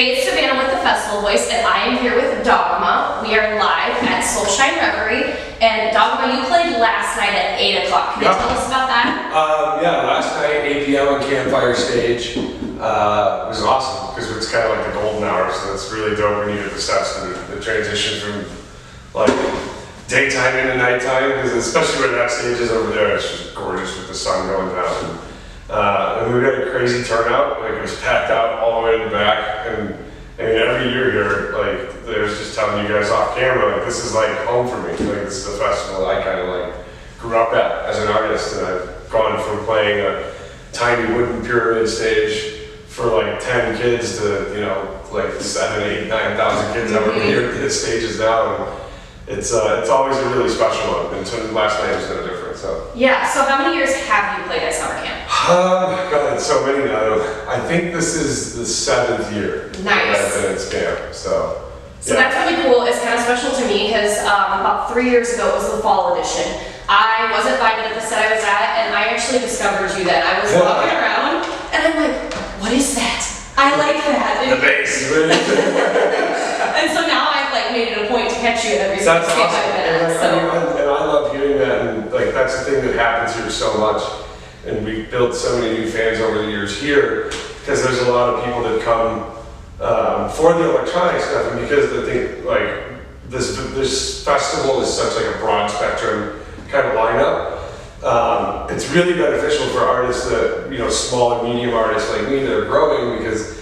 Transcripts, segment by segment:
Hey, it's Savannah with the Festival Voice, and I am here with Dogma. We are live at Solshine Reverie, and Dogma, you played last night at 8 o'clock. Can you tell us about that? Yeah, last night, 8 p.m. on Campfire Stage. It was awesome, because it's kind of like the golden hour, so it's really dope when you get the steps and the transition from, like, daytime into nighttime, because especially where that stage is over there, it's just gorgeous with the sun going down. And we got a crazy turnout, like it was packed out all the way in the back, and I mean, every year here, like, there's just telling you guys off camera, like, this is like home for me, like, this is the festival I kind of like grew up at as an artist, and I've gone from playing a tiny wooden pyramid stage for like 10 kids to, you know, like 7, 8, 9,000 kids over here at the stages now, and it's always a really special one, and so last night was no different, so. Yeah, so how many years have you played at summer camp? God, so many now. I think this is the 7th year Nice. that I've been at camp, so. So that's really cool. It's kind of special to me because about 3 years ago it was the fall edition. I wasn't vibing at the set I was at, and I actually discovered you then. I was walking around, and I'm like, what is that? I like that. The bass. And so now I've like made it a point to catch you at every single That's skate awesome. I've been at. And I love hearing that, and like that's the thing that happens here so much. And we've built so many new fans over the years here because there's a lot of people that come for the electronic stuff, and because they think like this festival is such like a broad spectrum kind of lineup. It's really beneficial for artists that, you know, small and medium artists like me that are growing, because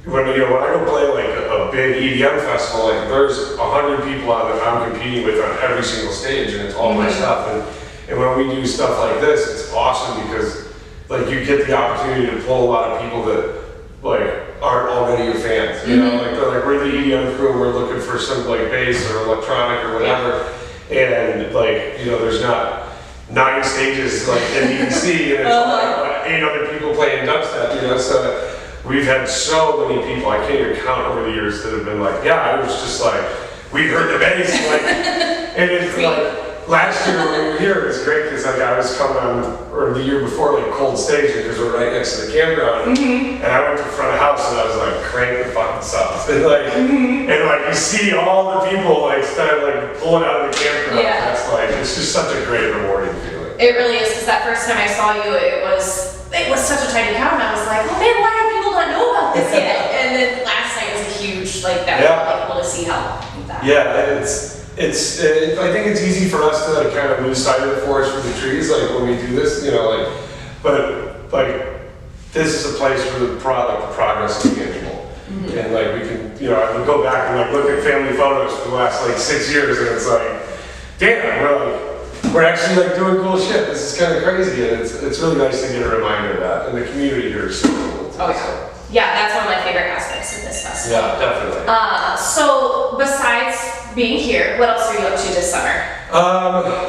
when I go play like a big EDM festival, like there's 100 people on that I'm competing with on every single stage, and it's all my stuff. And when we do stuff like this, it's awesome because like you get the opportunity to pull a lot of people that like aren't already your fans. You know, like they're like, we're the EDM crew, and we're looking for some like bass or electronic or whatever, and like, you know, there's not 9 stages like in EDC, and it's like 8 other people playing dubstep. You know, so we've had so many people, I can't even count over the years, that have been like, yeah, I was just like, we heard the bass, like, and it's like. Last year when we were here, it was great because like I was coming on, or the year before, like Cold Station, because we're right next to the campground, and I went to the front of the house and I was like, crank the fucking subs, and like, and like you see all the people like start like pulling out of the campground. Yeah. That's like, it's just such a great rewarding feeling. It really is, because that first time I saw you, it was such a tiny crowd, and I was like, oh man, why do people not know about this yet? And then last night was a huge, like, that was cool to see how that. Yeah, I think it's easy for us to like, kind of lose sight of the forest for the trees, like when we do this, you know, like, but like this is a place where the progress is tangible, and like we can, you know, I can go back and like look at family photos for the last like 6 years, and it's like, damn, we're actually like doing cool shit. This is kind of crazy, and it's really nice to get a reminder of that, and the community here is so cool. Oh yeah. Yeah, that's one of my favorite aspects of this festival. Yeah, definitely. So besides being here, what else are you up to this summer?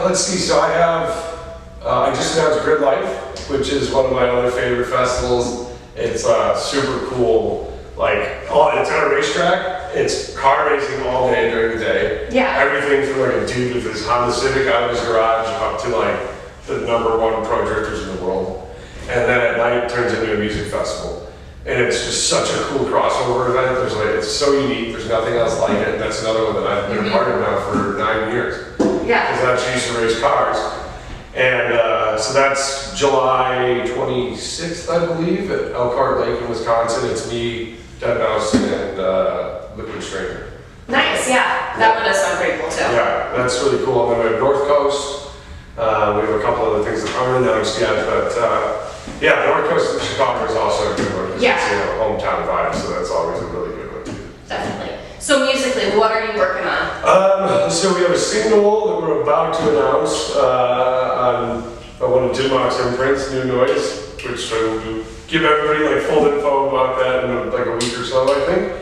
Let's see. So I just announced Grid Life, which is one of my other favorite festivals. It's super cool. Like, it's on a racetrack. It's car racing all day during the day. Yeah. Everything from like a dude with his Honda Civic out of his garage up to like the #1 pro drifters in the world. And then at night it turns into a music festival. And it's just such a cool crossover event. There's like, it's so unique. There's nothing else like it. And that's another one that I've been a part of now for 9 years. Yeah. Because I actually used to race cars. And so that's July 26th, I believe, at Elkhart Lake in Wisconsin. It's me, Dead Mouse, and Liquid Stranger. Nice, yeah. That one does sound pretty cool too. Yeah, that's really cool. And then we have North Coast. We have a couple other things that aren't announced yet, but yeah, North Coast of Chicago is also a good one. Yeah. It's, you know, hometown vibe, so that's always a really good one too. Definitely. So musically, what are you working on? So we have a single that we're about to announce on one of Dimmock's imprints, New Noise, which I will give everybody like full info about that in like a week or so, I think.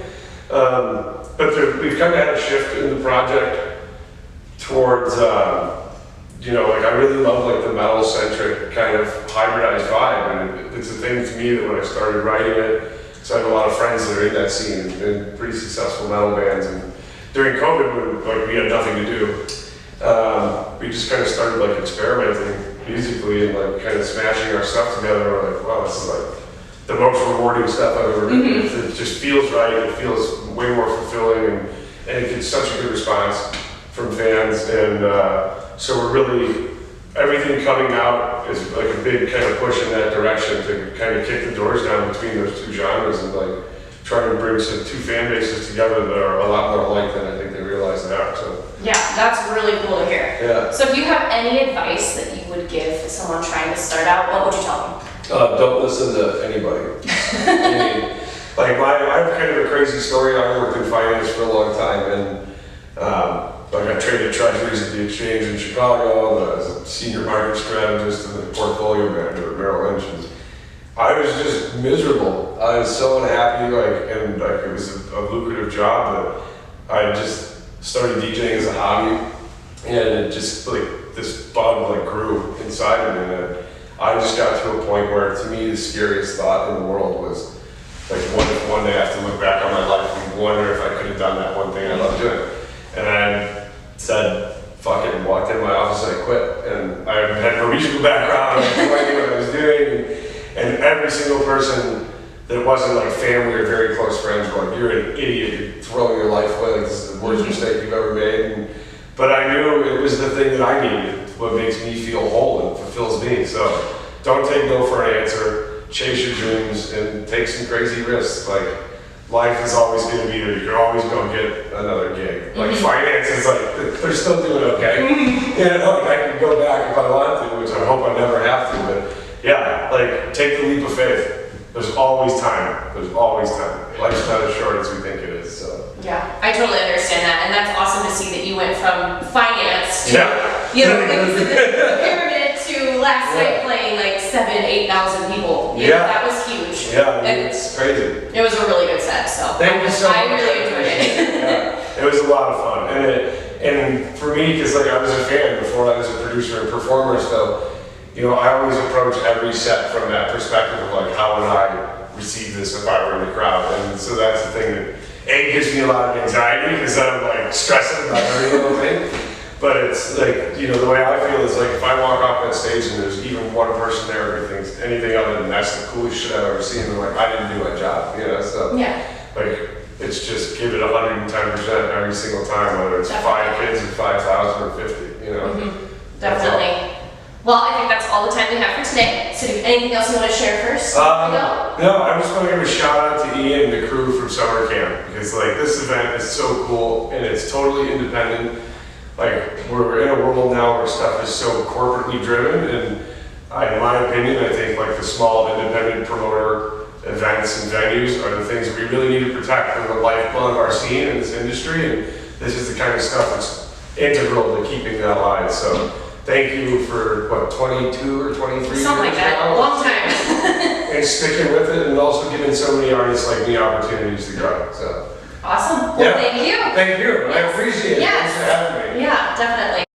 But we've kind of had a shift in the project towards, you know, like I really love like the metal-centric kind of hybridized vibe, and it's a thing to me that when I started writing it, so I have a lot of friends that are in that scene and pretty successful metal bands, and during COVID when like we had nothing to do, we just kind of started like experimenting musically and like kind of smashing our stuff together. We're like, wow, this is like the most rewarding stuff I've ever done. It just feels right, it feels way more fulfilling, and it gets such a good response from fans, and so we're really, everything coming out is like a big kind of push in that direction to kind of kick the doors down between those two genres and like try to bring some two fan bases together that are a lot more alike than I think they realize they are. So yeah, that's really cool to hear. yeah. So if you have any advice that you would give to someone trying to start out, what would you tell them? Don't listen to anybody. I mean, like I have kind of a crazy story. I worked in finance for a long time, and like I traded treasuries at the exchange in Chicago. And I was a senior market strategist and the portfolio manager at Merrill Lynch. And I was just miserable. I was so unhappy. And it was a lucrative job, but I just started DJing as a hobby, and it just like this bug like grew inside of me. And I just got to a point where, to me, the scariest thought in the world was, like, what if one day I have to look back on my life and wonder if I could have done that one thing I love doing? And I said, fuck it, and walked in my office and I quit. And I had no musical background, I had no idea what I was doing. And every single person that wasn't like family or very close friends were like, you're an idiot, you're throwing your life away, like this is the worst mistake you've ever made. But I knew it was the thing that I needed, what makes me feel whole and fulfills me. So don't take no for an answer, chase your dreams and take some crazy risks. Like life is always going to be there. You're always going to get another gig. Like finance is like, they're still doing okay. You know, like I can go back if I want to, which I hope I never have to, but yeah, like take the leap of faith. There's always time. There's always time. Life's not as short as we think it is. So. Yeah, I totally understand that, and that's awesome to see that you went from finance to, you know, like the pyramid to last night playing like 7,000-8,000 people. You know, that was huge. Yeah, I mean, it's crazy. It was a really good set, so thank you so much. I really enjoyed it. It was a lot of fun, and for me, because like I was a fan before I was a producer and performer, so. You know, I always approach every set from that perspective of like, how would I receive this if I were in the crowd? And so that's the thing that gives me a lot of anxiety because I'm like stressing about every little thing. But it's like, you know, the way I feel is like if I walk off that stage and there's even one person there who thinks anything other than that's the coolest shit I've ever seen, they're like, I didn't do my job, you know? So like, it's just give it 110% every single time, whether it's 5 kids or 5,000 or 50, you know? Definitely. Well, I think that's all the time we have for today. So, anything else you want to share first? No, I just want to give a shout out to Ian and the crew from summer camp because like this event is so cool and it's totally independent. Like we're in a world now where stuff is so corporately driven, and in my opinion, I think like the small independent promoter events and venues are the things that we really need to protect. They're the lifeblood of our scene in this industry, and this is the kind of stuff that's integral to keeping that alive. So. Thank you for, what, 22 or 23 years Something like that, now? a long time. And sticking with it and also giving so many artists like me opportunities to grow, so. Awesome, well thank you. Thank you, I appreciate it, Yes. thanks for having me. Yeah, definitely.